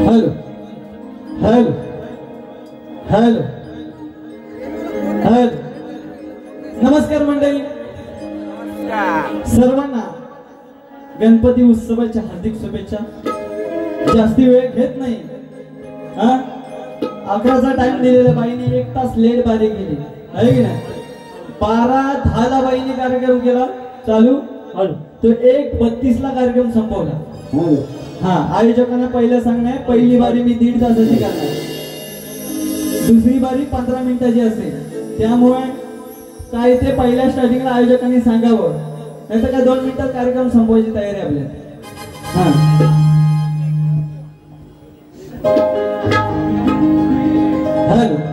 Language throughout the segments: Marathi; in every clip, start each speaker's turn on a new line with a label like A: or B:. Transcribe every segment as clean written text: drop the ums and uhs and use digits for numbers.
A: Hello hello hello. नमस्कार मंडळी, सर्वांना गणपती उत्सवाच्या हार्दिक शुभेच्छा. जास्ती वेळ घेत नाही. 11चा टाइम दिलेला बाईने 1 तास लेट बारी केली आहे की नाही. 12:10 बाईने कार्यक्रम केला चालू, तो 1:32 कार्यक्रम संपवला. आयोजकांना पहिलं सांगणं, पहिली बारी मी 1.5 तासाची करणार, दुसरी बारी 15 मिनिटाची असेल. त्यामुळे काय ते पहिल्या स्टार्टिंगला आयोजकांनी सांगावं, नाहीतर काय 2 मिनिटात कार्यक्रम संपवायची तयारी आपल्या. हॅलो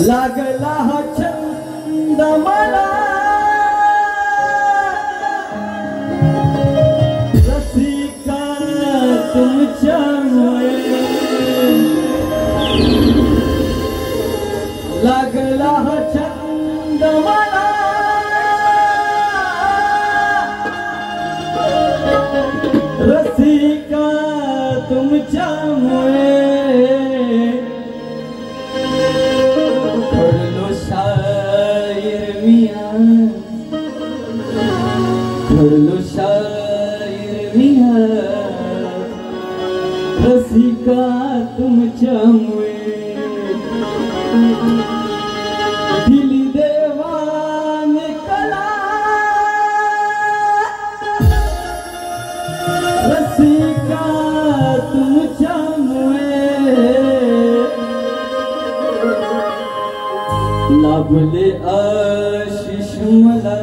A: लागला हा छंद मला रसिका तुमच्यामुळे, लागला हा छंद मला रसिका तुमच्यामुळे. घडलो शायर मी आज, घडलो शायर मी आज रसिका तुमच्यामुळे. दिली देवाने कला रसिका तुमच्यामुळे. लाभले आशिष मला,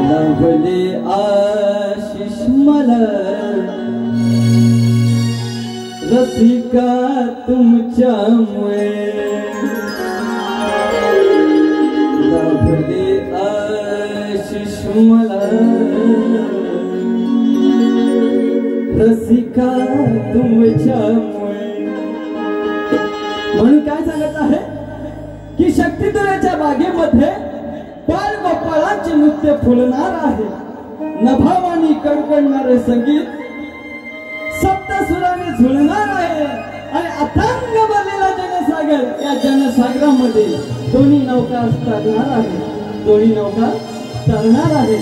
A: लाभले आशिष मला रसिका तुमच्यामुळे. फुले आशिष मला रसिका तुमच्यामुळे. म्हणून काय सांगत आहे की शक्तिधराच्या बागेमध्ये बाळ गोपाळांचे नृत्य फुलणार आहे. नभावानी कडकडणारे संगीत सप्तसुराने झुलणार आहे आणि अथांग भरलेला जनसागर, या जनसागरामध्ये दोन्ही नौका तरणार आहे, दोन्ही नौका तरणार आहे.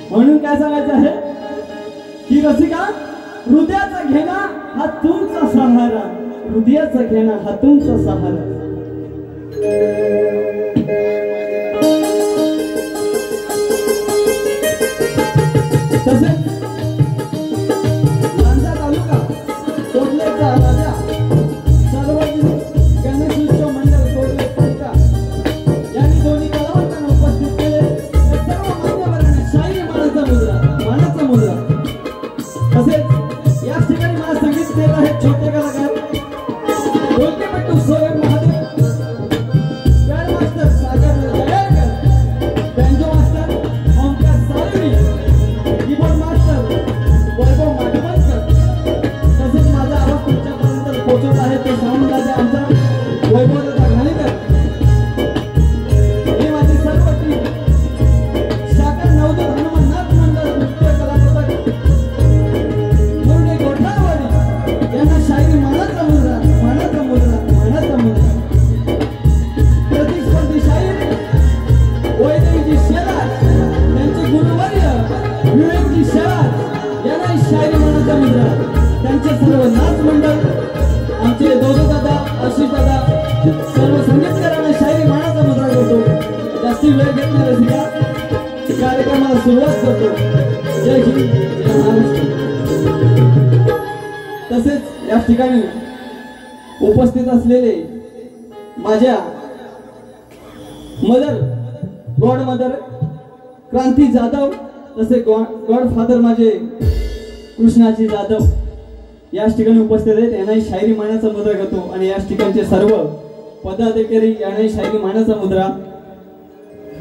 A: म्हणून काय सांगायचं आहे की रसिका, हृदयाचा घेणा हा तुमचा सहारा, हृदयाचा घेणा हा तुमचा सहारा. तसेच लांजा तालुका कोडलेचा राजा सार्वजनिक गणेशोत्सव मंडळ कोडले तालुका यांनी दोन्ही कलावंतांना उपस्थित केले. सर्व मान्यवरांना शाही मानाचा मुद्रा. तसेच याच ठिकाणी मला संगीत देत आहेत छोटे कलाकार डोलकेपट्टू Soyam Mahadev, master Sagar Jaykar, banjo master Omkar Salvi, keyboard master Vaibhav Madavankar. तसेच माझा आवाज तुमच्यापर्यंत पोहोचत आहे ते साऊंड राजा आमचा वैभवदादा घाणेकर. हे माझी सर्व टीम सागर नवदूत हनुमाननाथ मंडळ नृत्य कलापथक मुरडे गोठाळवाडी यांना शायरी मानाचा मुद्रा, मानाचा मुद्रा, मानाचा मुद्रा. प्रतिस्पर्धी शाहीर वैदेवीजी शेलार त्यांचे गुरुवर्य विवेकजी शेलार यांना शायरी मानाचा मुद्रा. त्यांचे सर्व नाच मंडळ आमचे दोदो दादा, आशिष दादा, सर्व संगीतकारांना शायरी मानाचा मुद्रा करतो. जास्ती वेळ घेत नाही रसिका, कार्यक्रमाला सुरुवात करतो. जय हिंद, जय महाराष्ट्र. तसेच या ठिकाणी उपस्थित असलेले माझ्या मदर, गॉड मदर क्रांती जाधव, तसे गॉड फादर माझे कृष्णाजी जाधव याच ठिकाणी उपस्थित आहेत. यांनाही शायरी मानाचा मुद्रा करतो आणि याच ठिकाणचे सर्व पदाधिकारी यांनाही शायरी मानाचा मुद्रा.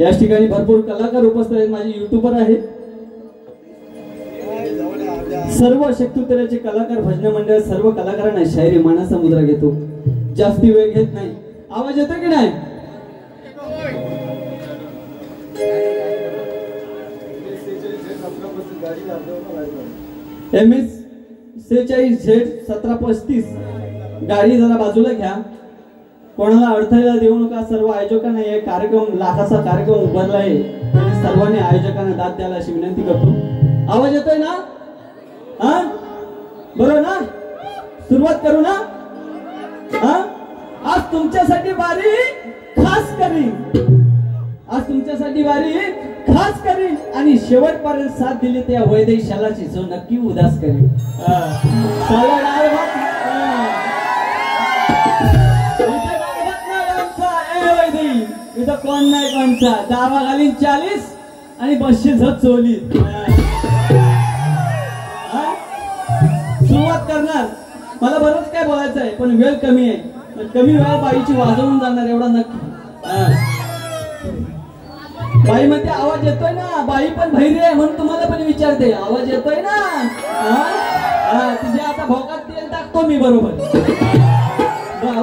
A: याच ठिकाणी भरपूर कलाकार उपस्थित आहेत, माझे युट्यूबर आहेत. सर्व शक्तिधराचे कलाकार, भजन मंडळ, सर्व कलाकारांना शायरी मानाचा मुद्रा घेतो. जास्ती वेळ घेत नाही. आवाज येतो की नाही? MS 46Z1735 गाडी जरा बाजूला घ्या, कोणाला अडथळा देऊ नका. सर्व आयोजकांना हे कार्यक्रम लाखाचा कार्यक्रम उभारला आहे, सर्वांनी आयोजकांना दाद द्यायला अशी विनंती करतो. आवाज येतोय ना? हा, बरोबर ना? सुरुवात करू ना? हा, आज तुमच्यासाठी वारी खास करीन, आज तुमच्यासाठी वारी खास करीन आणि शेवटपर्यंत साथ दिली त्या वैदेही शालाची जो नक्की उदास करीन. इथं कोण नाही कोणचा, दावा घालीन 40 आणि 200 झट चोली. सुरुवात करणार, मला बरंच काय बोलायचं आहे पण वेळ कमी आहे. कमी वेळा बाईची वाजवून जाणार एवढा नक्की. बाई म्हणते आवाज येतोय ना? बाई पण भैरी आहे म्हणून तुम्हाला पण विचारते, आवाज येतोय ना? तुझ्या आता भोकात तेल टाकतो मी, बरोबर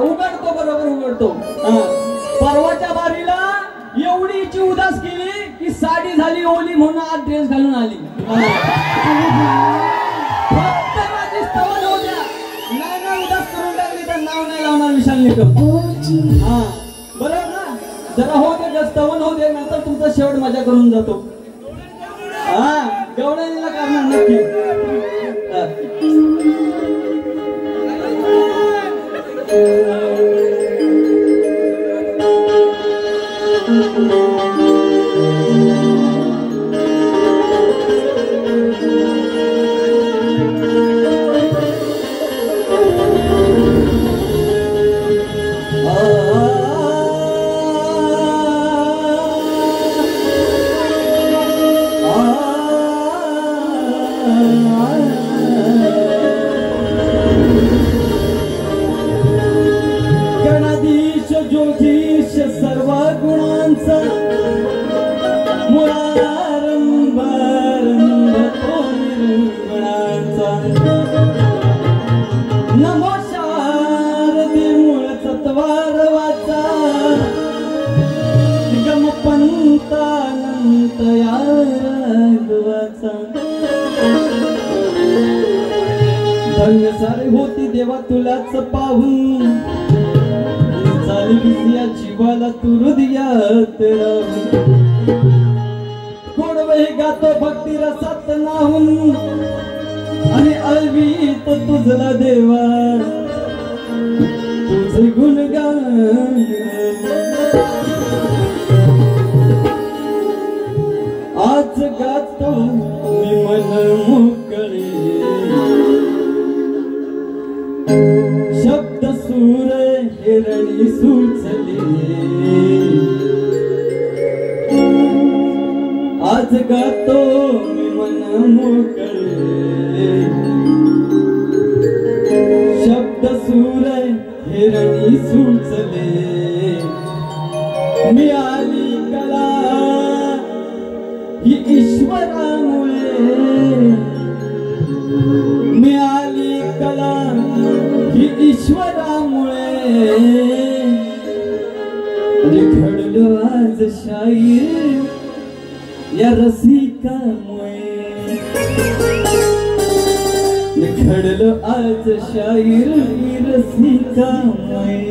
A: उघडतो, बरोबर उघडतो. परवाच्या बारीला एवढीची उदास केली की साडी झाली ओली म्हणून आज ड्रेस घालून आली. फक्त माझी स्तवन होऊ द्या, नाही उदास करून टाकली तर नाव नाही लावणार विशाल निकम. हा, बरोबर ना? जरा हो दे, स्तवन होऊ दे, नंतर तुमचा शेवट मजा करून जातो. हा, गवळणीला करणार नक्की. गणाधीश ज्योतिष सर्व गुणांचा देवा तुलाच पाहून चालवीस या जीवाला तू हृदयात राहून गोडवे गातो भक्ती रसात नाहून आणि अलवीत तुझला देवा तुझे गुणगान आज गातो मी मन मोकळे शब्द सूर हिरणी सुचले आज गातो मी मन मोकळे शब्द सूर हिरणी सुचले मिळाली कला ही ईश्वरामुळे मिळाली कला ही ईश्वरामुळे घडलो आज शाहीर या रसिकामुळे घडलो आज शाहीर रसिकामुळे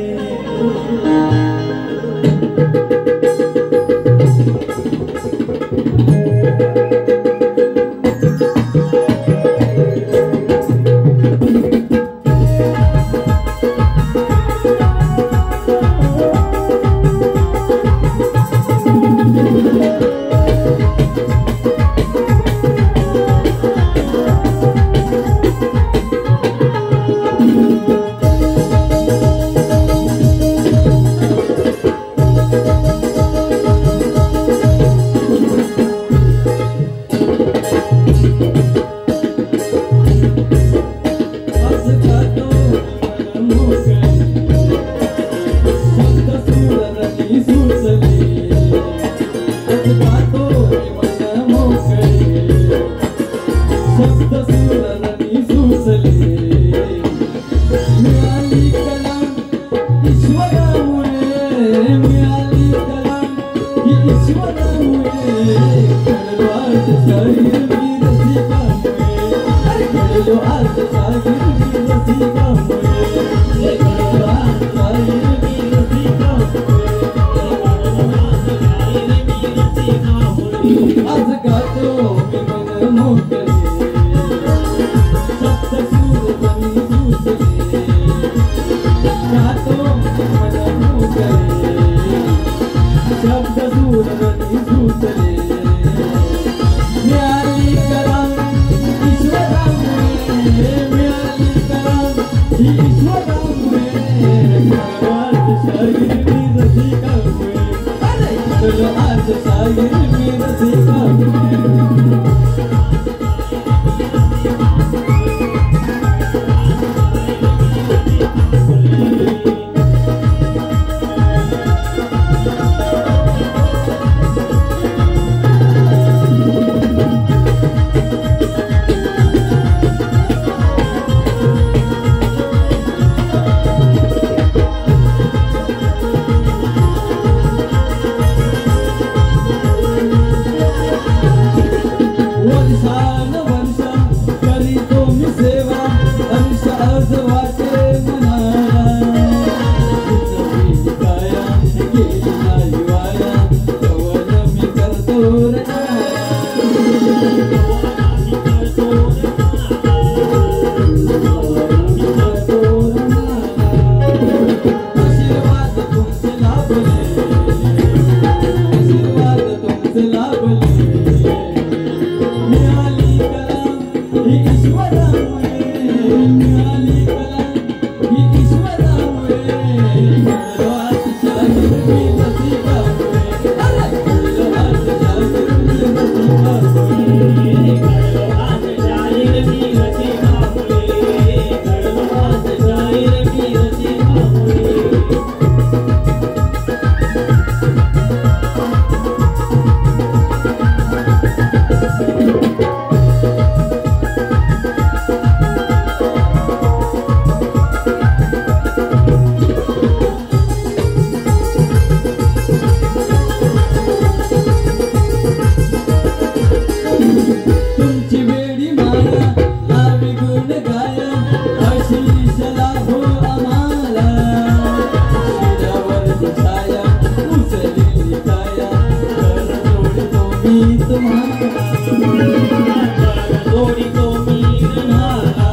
A: जोडी तो मी तुम्हाला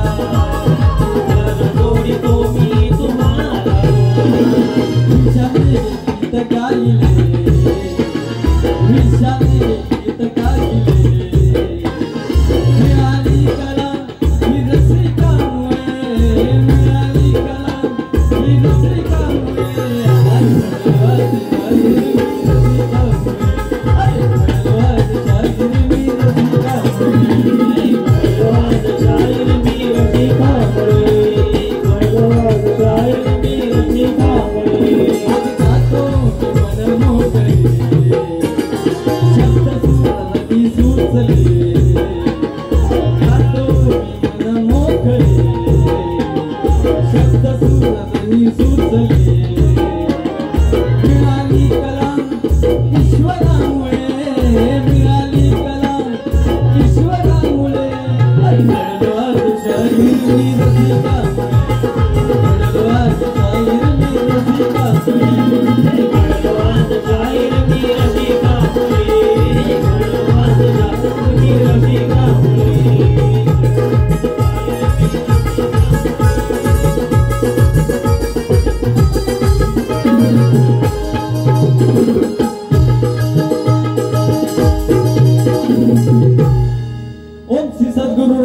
A: जोडी तो मी तुम्हाला विषाने गीत गायले विषाने गीत गायले मिळाली कला ही रसिकामुळे मिळाली कला ही रसिकामुळे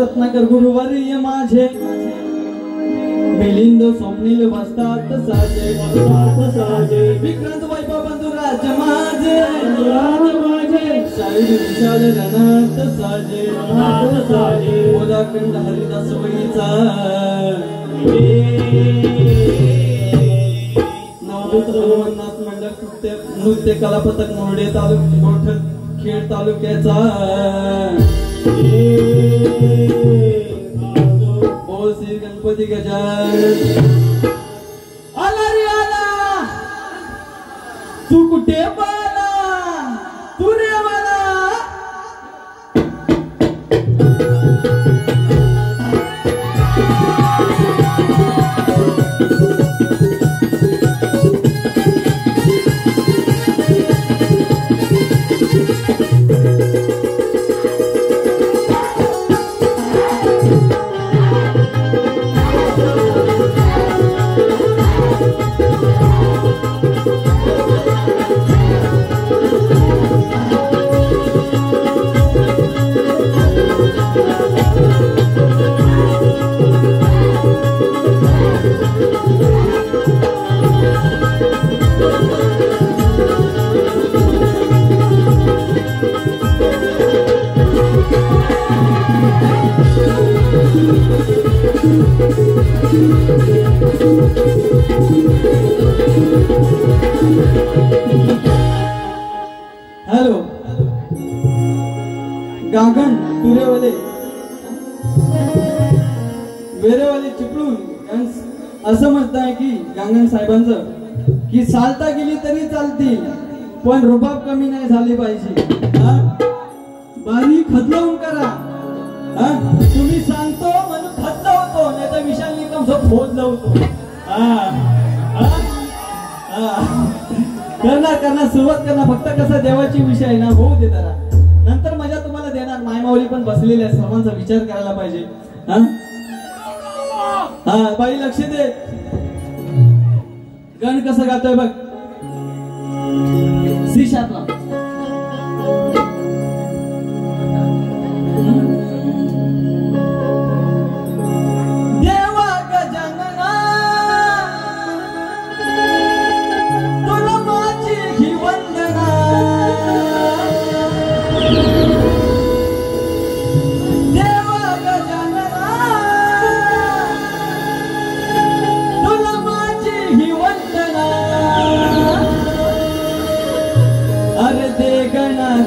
A: रत्नाकर गुरुवारी माझे मिलिंद स्वप्नील बसतात साजे विक्रांत वैभव बंधू राज माझे शाहीर विशाल रणात साजे मोदाखंड हरिदास वैचा नवदूत हनुमंतनाथ मंडळ नृत्य कला पथक मोरडे तालुका खेड तालुक्याचा बोल श्री गणपती गजानन आला रे आला तू कुठे पाला तू रे मला हॅलो गागण तुरेवाले वेरेवाले चिपळूण असं म्हणत आहे की गांगण साहेबांचं की चालता गेली तरी चालतील पण रुबाब कमी नाही झाली पाहिजे बारी खदलावून करा तुम्ही सांगतो म्हणून खदलावतो नाही तर विशाल निकम जो फोन लावतो करणार सुरुवात करणार फक्त कसं देवाची विषय आहे ना होऊ दे जरा नंतर मजा तुम्हाला देणार मायमाऊली पण बसलेली आहे सर्वांचा विचार करायला पाहिजे हा बाई लक्ष दे गण कसं गातोय बघ सी शार्पला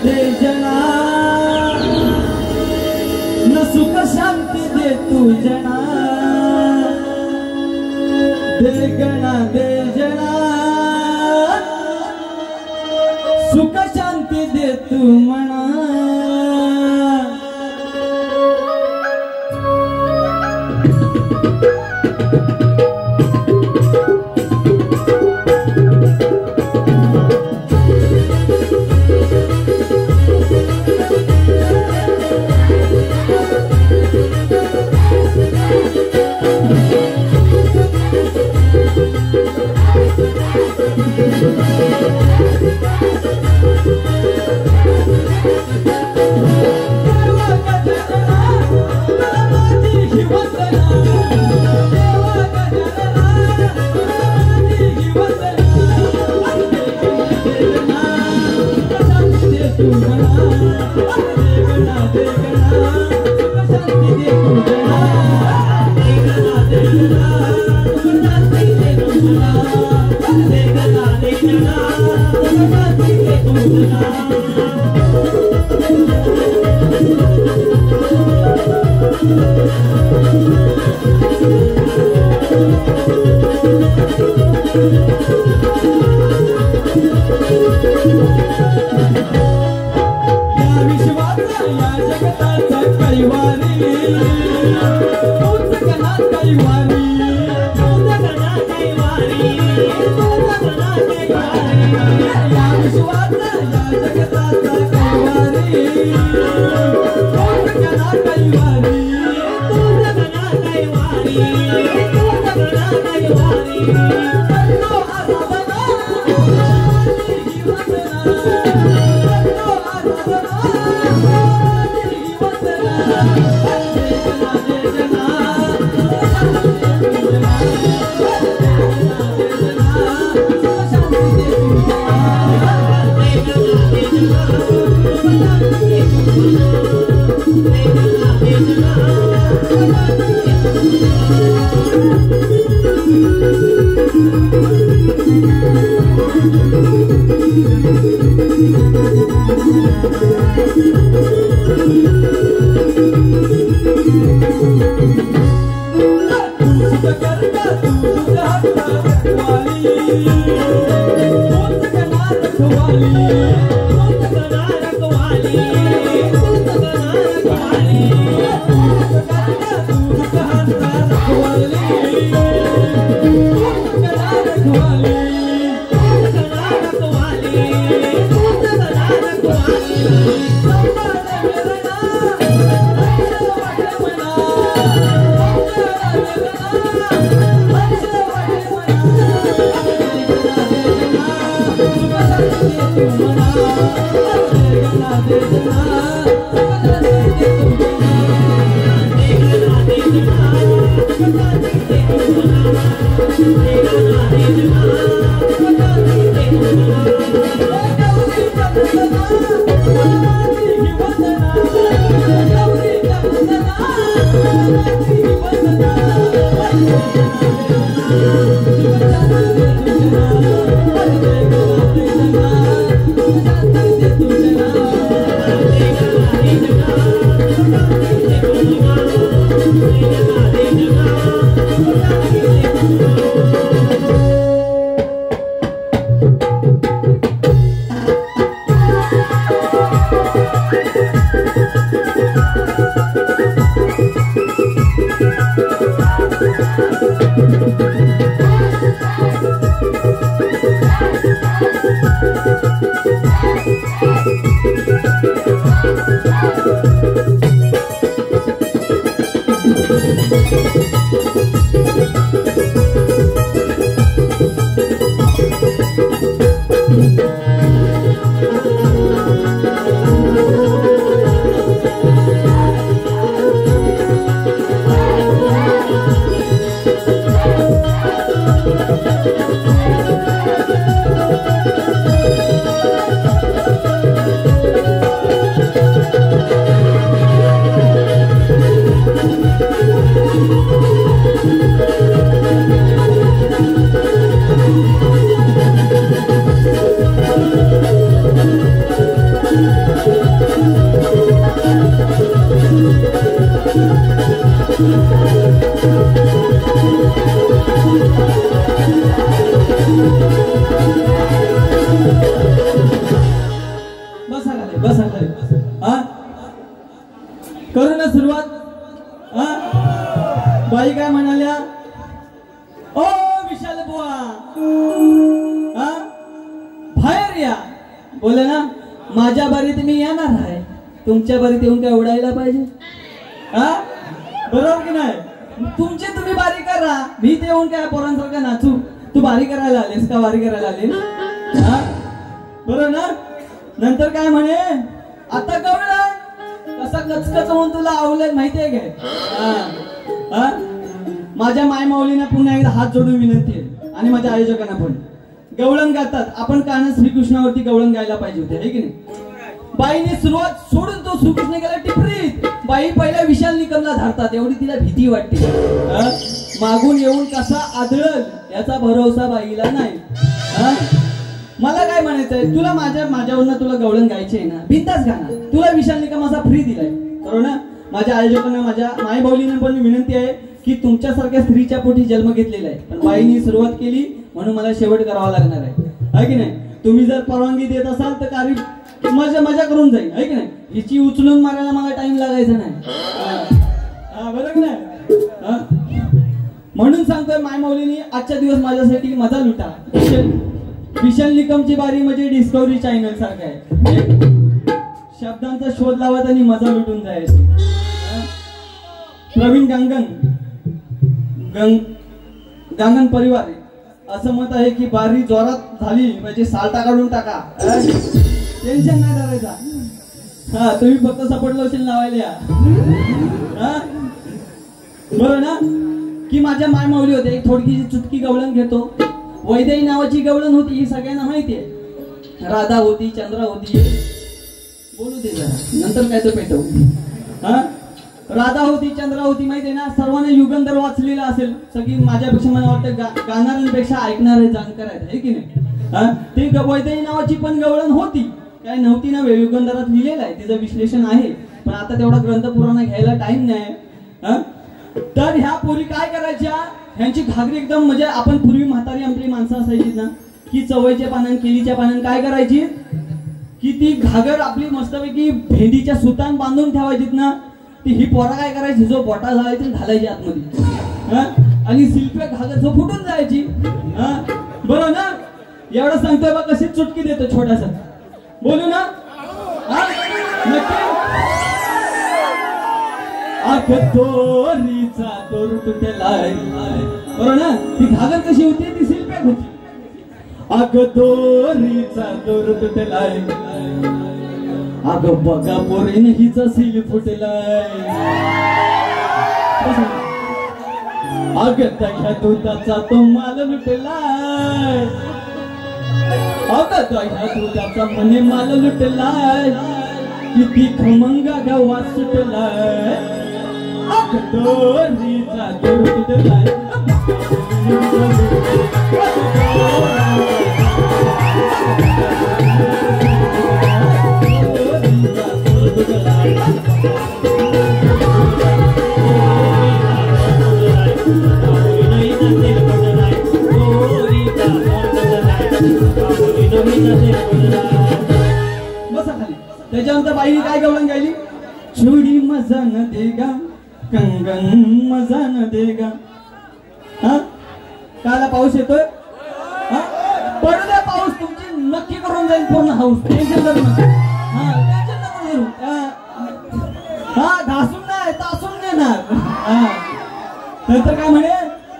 A: दे जना न सुख शांती दे तू जना दे गणा दे जना सुख शांती दे तू मना करू ना सुरुवात. बाई काय म्हणाल्या, ओ विशाल बुवा बाहेर या. बोले ना माझ्या बारीत मी येणार आहे, तुमच्या बारीत येऊन काय उडायला पाहिजे. बरोबर की नाही. तुमची तुम्ही बारी करा, मी ते येऊन काय पोरांसारखं नाचू. तू बारी करायला आलेस का वारी करायला आले. बरोबर ना. नंतर काय म्हणे, आता कळलं कसा कचकच होऊन तुला आवलंय माहितीये काय. माझ्या मायमाऊलींना पुन्हा एकदा हात जोडून विनंती आहे आणि माझ्या आयोजकांना पण. गवळण गातात आपण कान श्रीकृष्णावरती गवळण गायला पाहिजे होते, है की नाही. बाईने सुरुवात सोडून तो श्रीकृष्ण गेला टिपरीत. बाई पहिल्या विशाल निकमला धारतात, एवढी तिला भीती वाटते. मागून येऊन कसा आदळल याचा भरोसा बाईला नाही. मला काय म्हणायचंय, तुला माझ्यावरनं तुला गवळण गायची आहे ना, बिंदास गाणं. तुला विशाल निकम असा फ्री दिलाय बरोबर ना. माझ्या आयोजकांना, माझ्या मायबाऊलींना पण विनंती आहे की तुमच्यासारख्या स्त्रीच्या पोटी जन्म घेतलेला आहे, पण बाईंनी सुरुवात केली म्हणून मला शेवट करावा लागणार आहे की नाही. तुम्ही जर परवानगी देत असाल तर कार्य मजा करून जाईल आहे की नाही. हिची उचलून मारायला मला टाइम लागायचा नाही. बरोबर नाही. म्हणून सांगतोय मायमाऊलींनी आजच्या दिवस माझ्यासाठी मजा लुटा. विशाल निकमची बारी म्हणजे डिस्कवरी चॅनल सारखं आहे. शब्दांचा शोध लावत आणि मजा लुटून जायची. प्रवीण गांगण परिवार असं मत आहे की बारी जोरात झाली म्हणजे साल्टा काढून टाका, टेन्शन नाही करायचा. तुम्ही फक्त सपोर्ट लोशन लावायला बरोबर ना. की माझ्या मायमाऊली होते, एक थोडकीशी चुटकी गवळण घेतो. वैदेही नावाची गवळण होती, ही सगळ्यांना माहितीये. राधा होती, चंद्रा होती, बोलू दे जरा नंतर काय तो पेटव. राधा होती, चंद्रा होती, माहितीये ना. सर्वांना युगंधर वाचलेला असेल. सगळी माझ्यापेक्षा मला वाटतं गाणाऱ्यांपेक्षा ऐकणारे जाणकार आहेत है की नाही. ती वैदेही नावाची पण गवळण होती, काय नव्हती ना, युगंधरात लिहिलेलं आहे, तिचं विश्लेषण आहे. पण आता तेवढा ग्रंथ पुराण घ्यायला टाइम नाही. तर ह्या पोरी काय करायच्या, ह्यांची घागरी एकदम म्हणजे आपण पूर्वी म्हातारी आपली माणसं असायची ना, की चवळीच्या पानान केळीच्या पानान काय करायची की ती घागर आपली मस्तपैकी भेंडीच्या सुतान बांधून ठेवायची ना. ती ही पोरा काय करायची, जो बोटा घालायची घालायची आतमध्ये आणि शिल्पे घागर जो फुटून जायची. बरोबर ना. एवढं सांगतोय बा, कशी चुटकी देतो छोटासा, बोलू ना. अग दोरीचा दोर तुटलाय, बरोबर ना. ती घागर कशी होती, ती शिल्पे होती. अग दोरीचा दोर तुटलाय, अग बघा पोरीने हिचा सील फुटलाय. अग दह्या दुधाचा तो माल लुटलाय, अग दह्या दुधाचा म्हणे माल लुटलाय, किती खमंगा गावा सुटलाय. अग दोरीचा दोर तुटलाय, बसा खाली. त्याच्यानंतर बाईने काय गवळण गायली, चुडी मजा न देगा, कंगन मजा न देगा. काला पाऊस येतोय, पडू द्या पाऊस, तुमची नक्की करून जाईल पूर्ण हाऊस. टेन्शन करू नका. घासून नाही, तासून देणार. नंतर काय म्हणे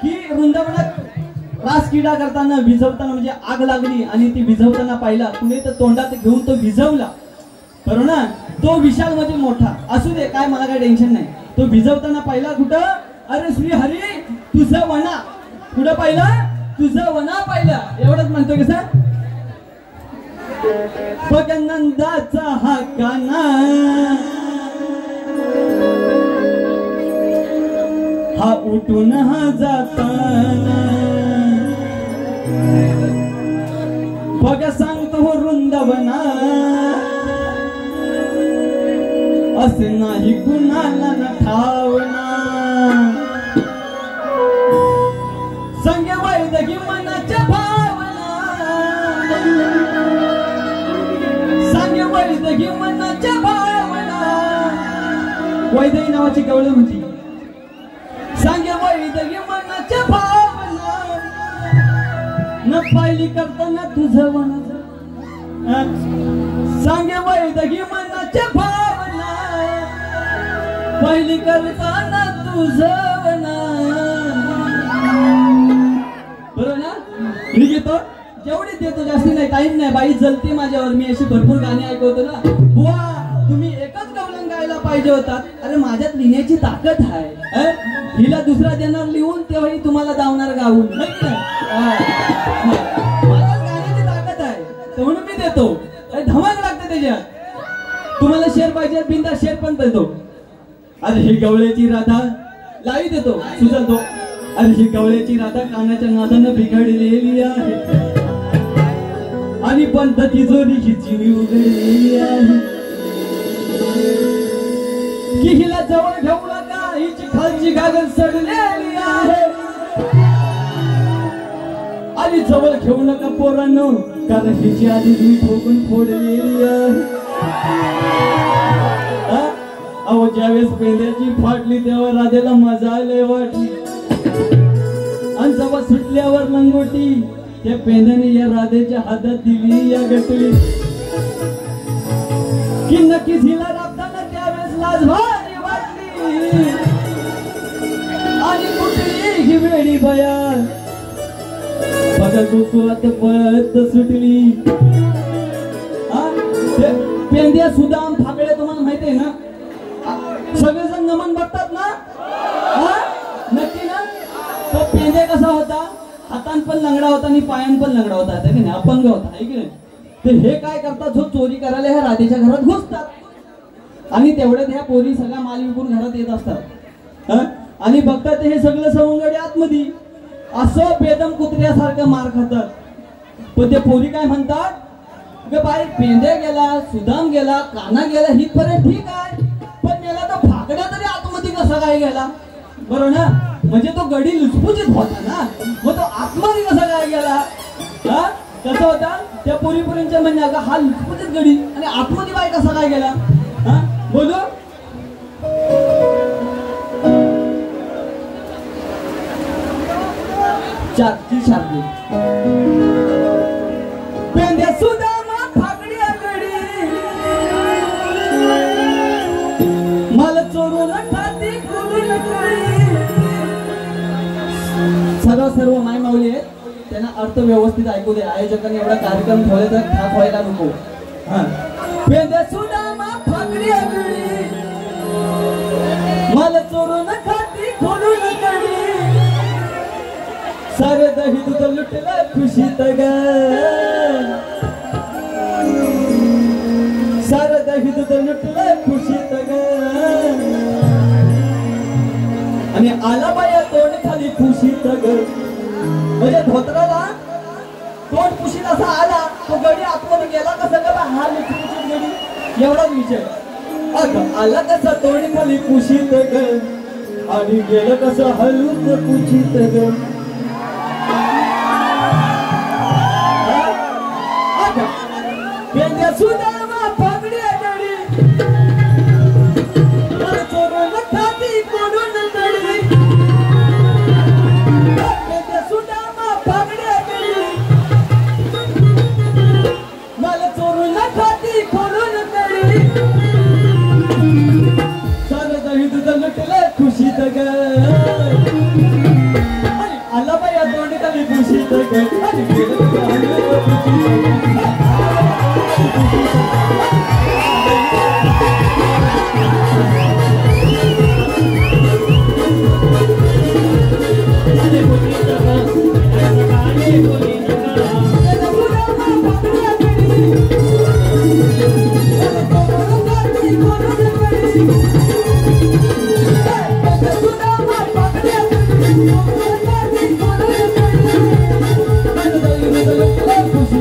A: की वृंदावनात रास क्रीडा करताना विझवताना म्हणजे आग लागली आणि ती विझवताना पाहिला कुणी, तर तोंडात घेऊन तो विझवला बरोबर ना. तो विशाल म्हणजे मोठा असू दे, काय मला काय टेन्शन नाही. तो विझवताना पाहिला कुठं, अरे श्री हरी तुझं वना, कुठं पाहिला, तुझं वना पाहिला. एवढंच म्हणतो की सर. बघ नंदाचा हा गाना, हा उठून हा जाताना, बघ सांगतो वृंदावना, असे नाही कुणाला न ठावना. संग वैदगी मनाच्या भावना, संग वैदगी मनाच्या भावना. वैदगी नावाची गवळण होती. सांगे वैदगी मनाच्या भावना, न पाहिली करताना तुझं वना. सांगे वैदगी मनाच्या भावना, पहिली करताना तुझं वना. बरोबर ना. मी घेतो जेवढी देतो, जास्ती नाही, टाइम नाही. बाई जलते माझ्यावर, मी अशी भरपूर गाणी ऐकवतो ना. बुवा तुम्ही एकच गवळण गायला पाहिजे होतात. अरे माझ्यात लिहिण्याची ताकद आहे, हिला दुसरा देणार लिहून, तेव्हाही तुम्हाला दावणार गाऊन. माझ्यात गाण्याची ताकद आहे म्हणून मी देतो. धमाक लागते त्याच्यात. तुम्हाला शेर पाहिजे बिंदा शेर पण देतो. अरे ही गवळ्याची राधा लाई देतो सुचलतो. अरे ही गवळ्याची राधा कानाच्या नादानं बिघडलेली आहे. आणि पंत तिजोरीची चिवी उघडलेली आहे की हिला जवळ घेऊ नका, हिची खालची गागल सडलेली आहे. आणि जवळ घेऊ नका पोरांनो, कारण हिची आधी मी ठोकून फोडलेली आहे. अहो ज्यावेळेस पेंद्याची फाटली तेव्हा राधेला मजा आली वाटली, आणि जेव्हा सुटल्यावर लंगोटी त्या पेंद्याने या राधेच्या हातात दिली या गटली की नक्कीच हिला राबताना त्यावेळेस लाज भारी वाटली. आणि कुठली ही वेळी बया बघा तू आता पळत सुटली. पेंद्या सुदाम फाकड्या तुम्हाला माहिती आहे ना, सगळेजण नमन बघतात ना, नक्की ना. तो पेंद्या कसा होता, हातान पण लंगडा होता आणि पायान पण लंगडा होता, की नाही, अपंग होता, आहे की नाही. तर हे काय करतात, जो चोरी करायला ह्या राधेच्या घरात घुसतात आणि तेवढ्यात ह्या पोरी सगळा माल विकून घरात येत असतात. आणि बघतात हे सगळं सवंगडी आतमध्ये असं बेदम कुत्र्यासारखं मार खातात. पण ते पोरी काय म्हणतात, ग बाई पेंद्या गेला, सुदाम गेला, काना गेला, ही पर्यंत ठीक आहे, पण गेला तर फाकड्या तरी आतमध्ये कसा काय गेला, बरोबर ना. म्हणजे तो गडी लुचपुचित होता ना, मग तो आतमध्ये कसा काय गेला. कसं होता त्या पोरीपोरींच्या म्हणजे अगं हा लुचपुचित गडी आणि आतमध्ये बाई कसा काय गेला. बोलू चारची शादी पेंद्या सुदामा फाकड्या गडी मला चोरून खाती खोलून गडी. सर्व माय माऊली आहेत, त्यांना अर्थ व्यवस्थित ऐकू दे. आयोजकांनी एवढा कार्यक्रम ठेवले तर थाप व्हायला नको. पेंद्या सुदामा फाकड्या गडी मला चोरून खाती खोलून गडी. सारे दही दूध लुटला खुशीत ग, सारे दही दूध लुटला खुशीत ग. आणि आला बाया तोंड खाली खुशीत ग, म्हणजे धोत्राला तोंड खुशीत असा आला, तो गडी आतमध्ये गेला कसा का हा लुचपुचीत गडी, एवढाच विषय. आला कसा तोंड खाली खुशीत ग आणि गेलं कसं हलून खुशीत ग. पेंद्या सुदामा फाकड्या गडी मला चोरून खाती खोलून गडी. पेंद्या सुदामा फाकड्या गडी मला चोरून खाती खोलून गडी. सारं दही दूध लुटलं खुशीत ग, आला बाया तोंड खाली खुशीत ग. खुशी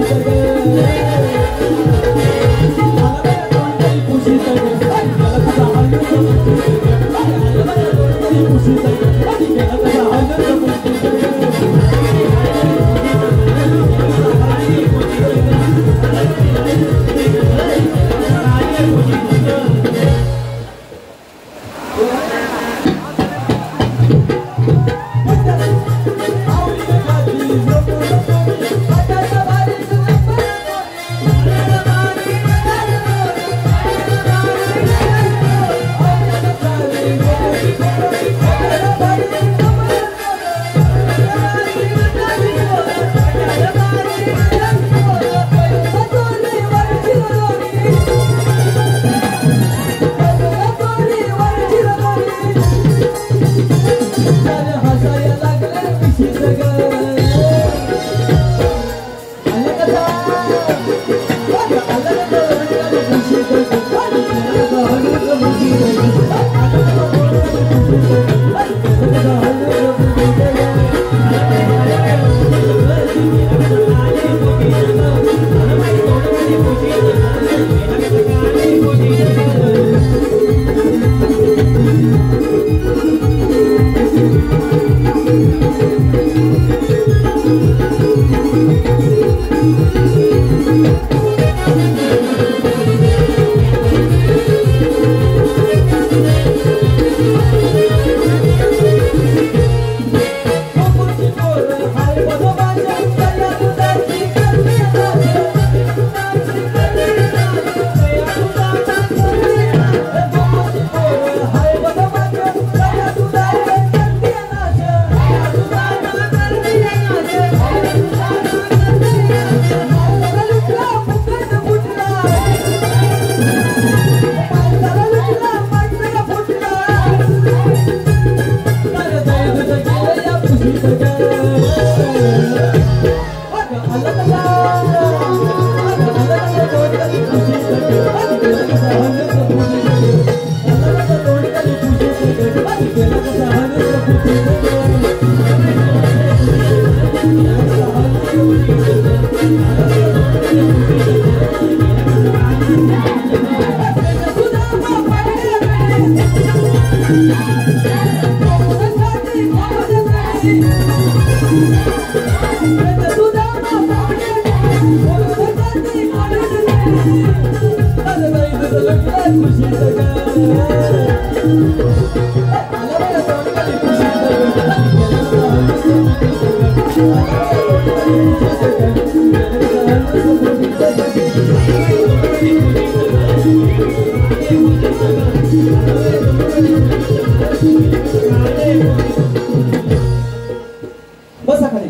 A: बसा खाली.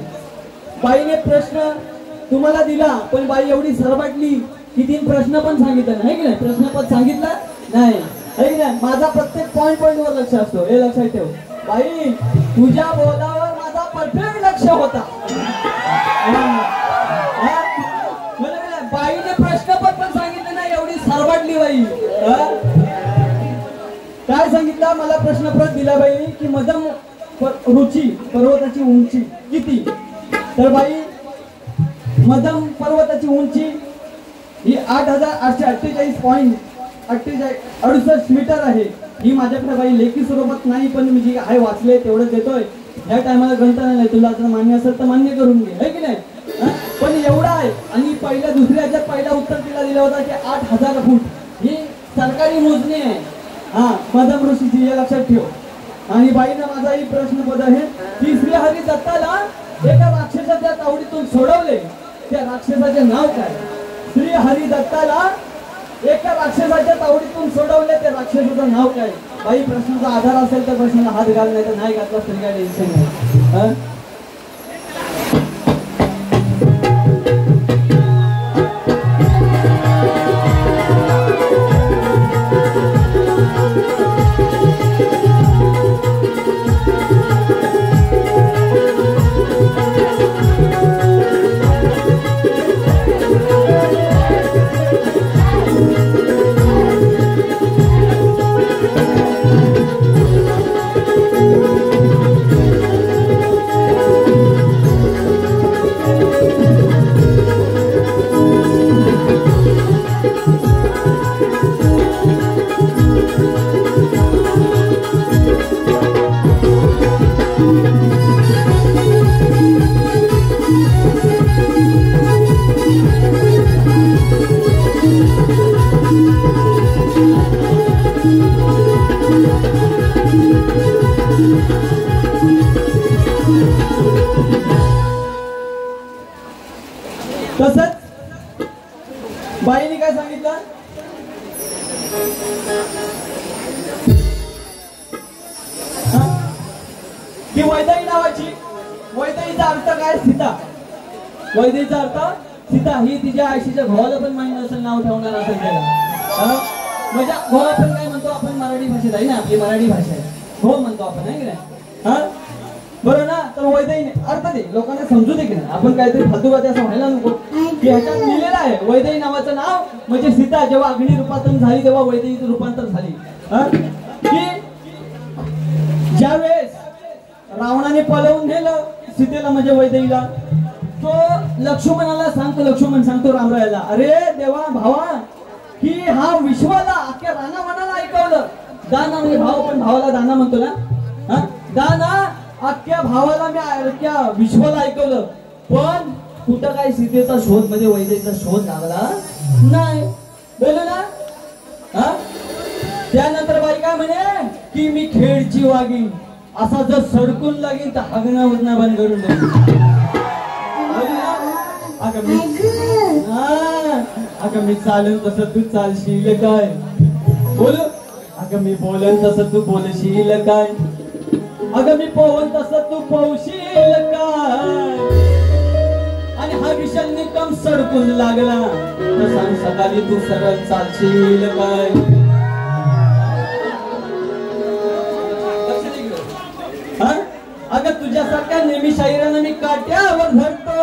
A: बाईने प्रश्न तुम्हाला दिला पण बाई एवढी सरबाटली की 3 प्रश्न पण सांगितलं नाही की नाही. प्रश्न पण सांगितलं नाही आहे की नाही. माझा प्रत्येक पॉइंट वर लक्ष असतो हे लक्षात ठेव. बाई तुझ्या बोलावर माझा परफेक्ट लक्ष होता. बाईने प्रश्न पण सांगितले नाही एवढी सरबाटली बाई. काय सांगितलं मला प्रश्न परत दिला बाईने की मदम रुची पर्वताची उंची किती. तर बाई मदम पर्वताची उंची ही 8848.68 मीटर आहे. ही माझ्याकडे बाई लेखी स्वरूपात नाही पण मी जी आहे वाचले तेवढं देतोय. ह्या टायमाला गणता नाही तुला जर मान्य असेल तर मान्य करून घे है की नाही. पण एवढा आहे. आणि पहिल्या दुसऱ्या ह्याच्यात पहिला उत्तर तिला दिला होता की 8000 फूट ही सरकारी मोजणी आहे. मदम ऋषीची हे लक्षात ठेव. आणि बाईनं माझाही प्रश्न पद आहे की श्री हरी दत्ताला एका राक्षसाच्या तावडीतून सोडवले त्या राक्षसाचे नाव काय. श्री हरी दत्ताला एका राक्षसाच्या तावडीतून सोडवले त्या राक्षसाचं नाव काय. बाई प्रश्नाचा आधार असेल तर प्रश्नाला हात घाल नाही तर नाही घातला तरी काय टेन्शन नाही. तसंच बाईने काय सांगितलं की वैदेही नावाची. वैदेहीचा अर्थ काय सीता. वैदेहीचा अर्थ सीता. ही तिच्या आईशीच्या भावाला पण माहिती नसेल नाव ठेवणार असेल त्याला. म्हणजे हो आपण काय म्हणतो आपण मराठी भाषेत आहे ना आपली मराठी भाषा आहे हो म्हणतो आपण आहे की नाही. बरोबर ना. तर वैदेही अर्थ दे लोकांना समजू दे की नाही. आपण काहीतरी फालतूबाजी असं व्हायला नको की ह्याच्यात लिहिलेलं आहे वैदेही नावाचं नाव म्हणजे सीता जेव्हा अग्नी रूपांतरण झाली तेव्हा वैदेहीचं रूपांतर झाली. की ज्यावेळेस रावणाने पळवून नेलं सीतेला म्हणजे वैदेहीला तो लक्ष्मणाला सांगतो. लक्ष्मण सांगतो रामरायाला अरे देवा भावा की हा विश्वाला अख्ख्या रानावनाला ऐकवलं. दाना म्हणजे भाव पण भावाला दाना म्हणतो ना. दाना अख्ख्या भावाला मी अख्ख्या विश्वाला ऐकवलं पण कुठं काय सीतेचा शोध म्हणजे वैदेहीचा शोध लागला नाही. बोलू ना. त्यानंतर बाई काय म्हणे की मी खेडची वागी असा जर सडकून लागेल तर हगना उगना बंद करून दे. अगं मी चालेल तसं तू चालशील काय. बोलू अगं मी बोलेन तसं तू बोलशील काय. अगं मी पोहन तसं तू पोहशील काय. आणि हा विषय निकम सडकून लागला तर सांग सकाळी तू सरळ चालशील काय. अगं तुझ्यासारख्या नेहमी शाहिरांना मी काट्यावर धरतो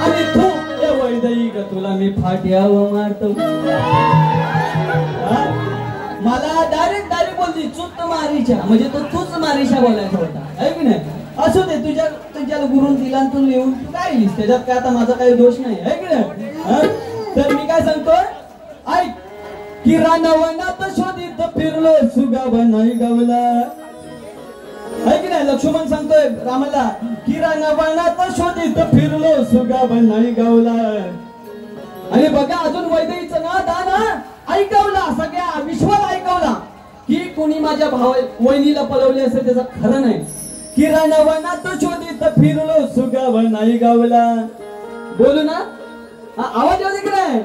A: आणि तू या वैदेही तुला मी फाट्यावर मारतो. मला डायरेक्ट बोलली चुत मारीच्या, म्हणजे तो तूच मारीच्या बोलायचा होता, आहे की नाही? असू दे, तुझ्या गुरुन दिला तू लिहून तू काय लिहिस, त्याच्यात काय आता माझा काही दोष नाही, आहे की नाही? तर मी काय सांगतोय, ऐक. की रानवनात शोधित फिरलो सुगाव नाही गावला, आहे की नाही? लक्ष्मण सांगतोय रामाला की रानवनात शोधित फिरलो सुगाव नाही गावला. आणि बघा अजून वैदेहीचं ना दाना ऐकवला, सगळ्या विश्वाला ऐकवला की कोणी माझ्या वहिनीला पळवले असेल त्याचं खरं नाही. की रानवनात शोधित फिरलो सुगाव नाही गावला. बोलू ना, आवाज येऊ दे की नाही?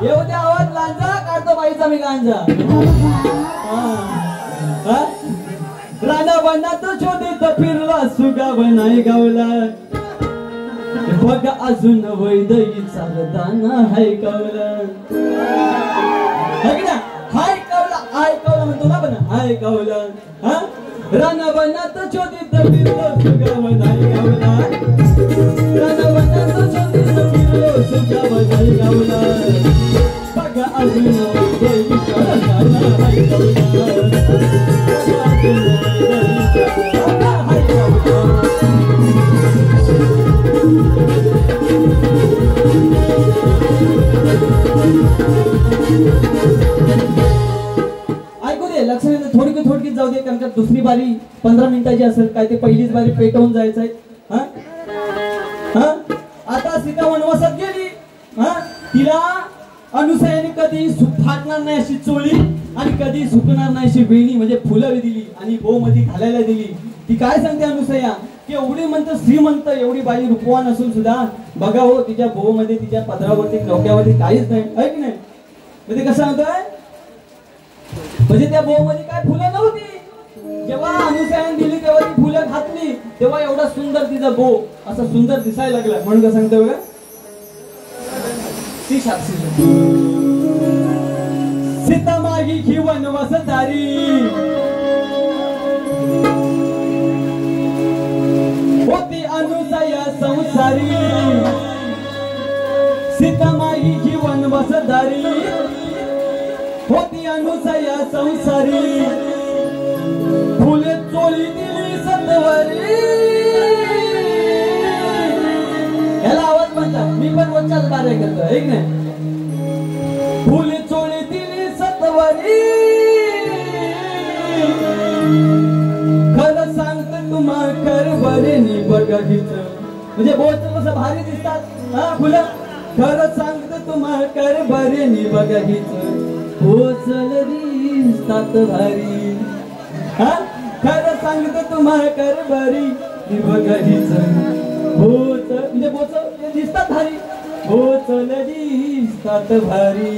A: येऊ दे आवाज, लांजा काढतो बाईचा मी गांजा. रानवनात शोधित फिरला सुगाव नाही गावला. बघ अजून वैदईचा दाना हाय कवला, हाय कवला म्हणतो ना, पण हाय कवला. रानवनात शोधित फिरलो सुगाव नाही गावला. रानवनात शोधित फिरलो सुगाव नाही गावला. बघ अजून वैदईचा दाना हाय कवला. ऐकू दे, लक्षात थोडकी जाऊ दे, कारण का दुसरी बारी 15 मिनिटाची असेल काय, ते पहिलीच बारी पेटवून जायचं आहे. आता सीता वनवासात गेली. तिला अनुसयाने कधी फाटणार नाही अशी चोळी आणि कधी सुकणार नाही अशी वेणी, म्हणजे फुलं दिली आणि बो मध्ये घालायला दिली. ती काय सांगते अनुसया की एवढी म्हणतं श्रीमंत, एवढी बाई रूपवान असून सुद्धा बघा हो, तिच्या भो मध्ये तिच्या पदरावरती डोक्यावरती काहीच नाही, आहे की नाही? म्हणजे कसं म्हणतोय, म्हणजे त्या भो मध्ये काय फुलं नव्हती. जेव्हा अनुसयाने दिली तेव्हा ती फुलं घातली, तेव्हा एवढा सुंदर तिचा भो असा सुंदर दिसायला लागला. म्हणून कसं सांगतोय बघा, ती साक्षी सीता मागी ही वनवासधारी होती अनुसया संसारी. सीता मागी ही वनवासधारी होती अनुसया संसारी. फुले चोळी दिली सत्वरी. याला आवाज म्हणतात, मी पण वच्चाच बारे करतो, आहे की नाही? फुले चोळी दिली सत्वरी. खरं सांगत तुम्हा कर बरे नि बघा हिच, म्हणजे बोलचं कसं भारी दिसतात फुलं. खरं सांगत तुम्हा कर बरे नि बघा हिच, पोचल दिसतात भारी. खरं सांगत तुम्हा कर बरी नि बघा हिच, बोच म्हणजे बोच दिसतात भारी, बोचल दिसतात भारी.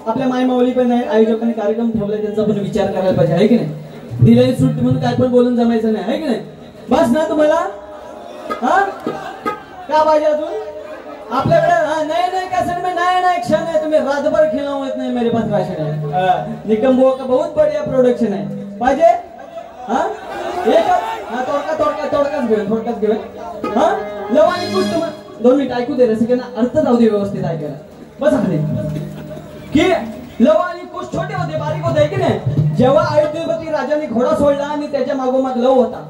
A: आपल्या मायमाऊली पण आहे, आयोजकांनी कार्यक्रम ठेवलाय त्यांचा पण विचार करायला पाहिजे, आहे की नाही? दिलेली सुट्टी म्हणून काय पण बोलून जमायचं नाही, आहे की नाही? बस ना तुम्हाला हा का पाहिजे अजून आपल्याकडे नए नए कैसेट में नया नया क्षण है, तुम्हें रात भर खिलाऊं इतना मेरे पास राशन है। निकम्बो का बहुत बढ़िया प्रोडक्शन है, पाहिजे हा एकच थोडक्यात घेऊया हा लवानी कुछ तुम 2 मिनिट ऐकू दे रे सगळ्यांना, अर्थ जाऊ दे व्यवस्थित ऐकायला बस खाली की लव आणि कुश छोटे होते, बारीक होते की नाही? जेव्हा अयोध्येवरती राजाने घोडा सोडला आणि त्याच्या मागोमाग लव होता,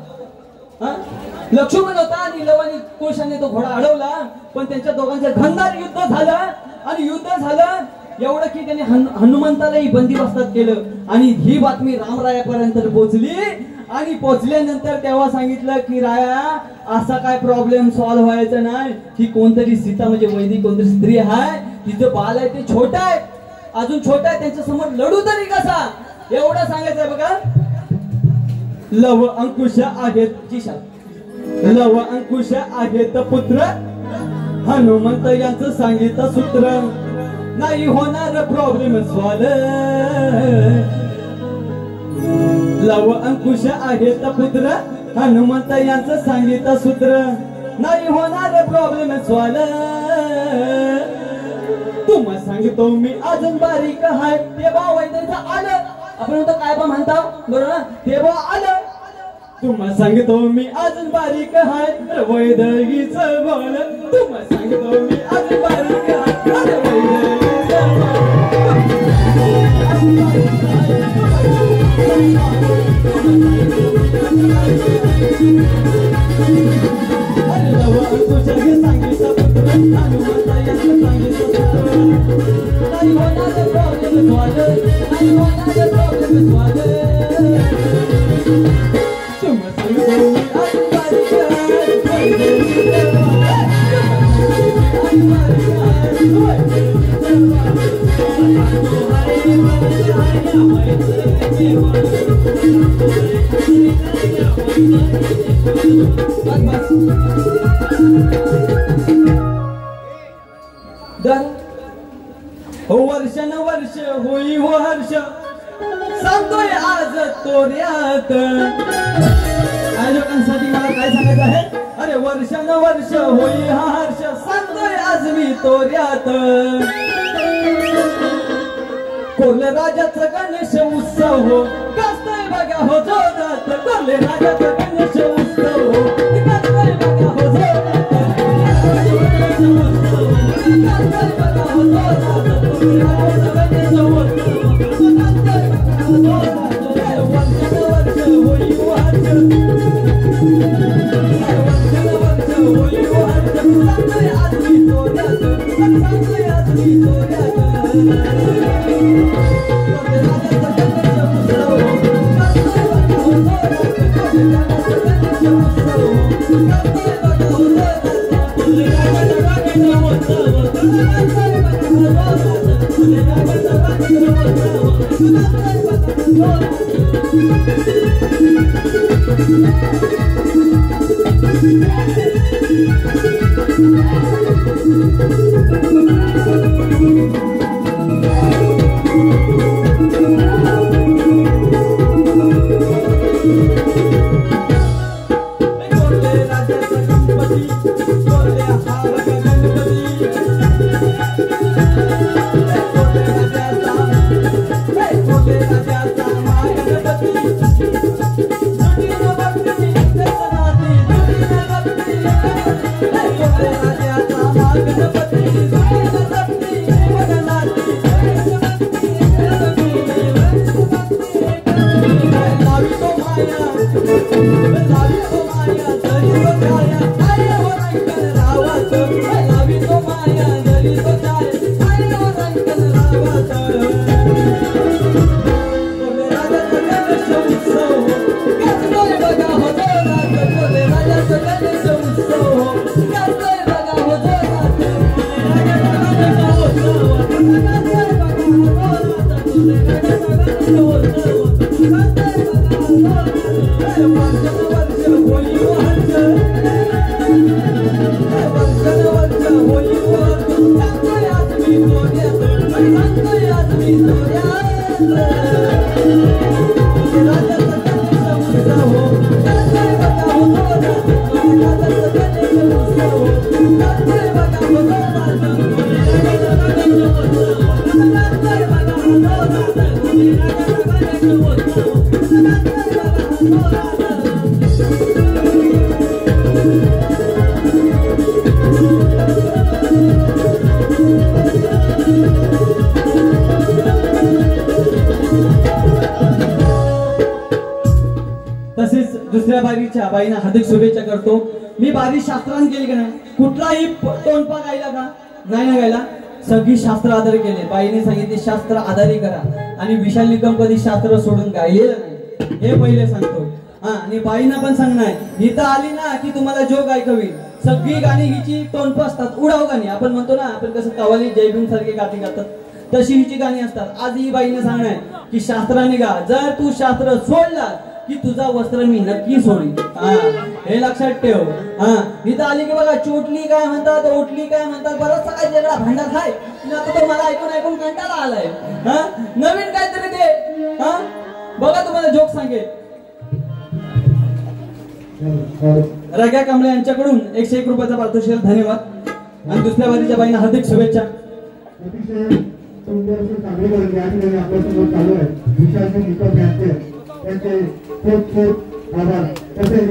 A: लक्ष्मण होता आणि लव आणि कुशाने तो घोडा अडवला, पण त्यांच्या दोघांचं घनदार युद्ध झालं आणि युद्ध झालं एवढं की त्यांनी हनुमंतालाही बंदिवासात केलं आणि ही बातमी रामरायापर्यंत पोहोचली आणि पोहोचल्यानंतर तेव्हा सांगितलं की राया असा काय प्रॉब्लेम सॉल्व्ह व्हायचा नाही की कोणतरी सीता म्हणजे वैदिक कोणतरी स्त्री आहे, तिचं बाल आहे ते छोटं आहे, अजून छोटा आहे, त्यांच्या समोर लढू तरी कसा, एवढं सांगायचंय बघा। लव अंकुश आहेत जिशा, लव अंकुश आहेत पुत्र, हनुमंत यांचं सांगितलं सूत्र, नाही होणार प्रॉब्लेम सॉल्व। लव अंकुश आहेत पुत्र, हनुमंत यांचं सांगितलं सूत्र, नाही होणार प्रॉब्लेम सॉल्व। तुम्हाला सांगतो मी अजून बारीक आहे, ते भाव वैद्यचं आलं, आपण तो काय बा म्हणता बरोबर ना, ते भाव आलं, तुम्हाला सांगतो मी अजून बारीक आहे, वैद्यचं बोल, तुम्हाला सांगतो मी अजून बारीक आहे, वैद्यचं वर्षानुवर्ष होई हो हर्ष, सांगतोय आज तोऱ्यात. आयोजकांसाठी मला काय सांगायचं आहे, अरे वर्षानुवर्ष होई हा हर्ष, सांगतोय आज मी तोऱ्यात. कोल्हे राजाचा गणेश उत्सव हो, गाजतोय बघा हो जोरात. कोल्हे राजाचा गणेश उत्सव हो, गाजतोय बघा हो जोरात. गाजतोय बघा हो जोरात. कोल्हे राजाचा गणेश उत्सव हो, गाजतोय बघा हो जोरात. वर्षानुवर्ष होई हर्ष, वर्षानुवर्ष होई हर्ष, सांगतोय आज मी तोऱ्यात. सांगतोय आज मी तोऱ्यात. तसेच दुसऱ्या बारीच्या बाईंना हार्दिक शुभेच्छा करतो. मी बारी शास्त्रांत केली का नाही, कुठलाही तोंडपा गायला का नाही ना गायला, सगळी शास्त्र आधारे केले. बाईने सांगितले शास्त्र आधारे करा, आणि विशाल निकम कधी शास्त्र सोडून गायलेलं नाही, हे पहिले सांगतो. हा, आणि बाईंना पण सांगणार, इथं आली ना की तुम्हाला जोग ऐकवी. सगळी गाणी हिची तोंडप असतात, उडाव गाणी आपण म्हणतो ना, आपण कसं कवाली जयभीम सारखे गाती गातात, तशी हिची गाणी असतात. आज ही बाईने सांगणार की शास्त्राने गा, जर तू शास्त्र सोडला की तुझा वस्त्र मी नक्की सोडी. हे लक्षात ठेव. इथं आली की बघा चोटली काय म्हणतात, ओटली काय म्हणतात, बरंच काय वेगळा भांडार आहे. आता तो मला ऐकून ऐकून कंटाळा आलाय. नवीन काहीतरी ते बघा, तुम्हाला जोक सांगेल. रग्या कांबळे यांच्याकडून 101 रुपयाचा पारितोषिक, धन्यवाद. आणि दुसऱ्या बारीच्या बाईंना हार्दिक शुभेच्छा.
B: त्यांचे खूप खूप आभार. तसेच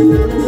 C: Thank you.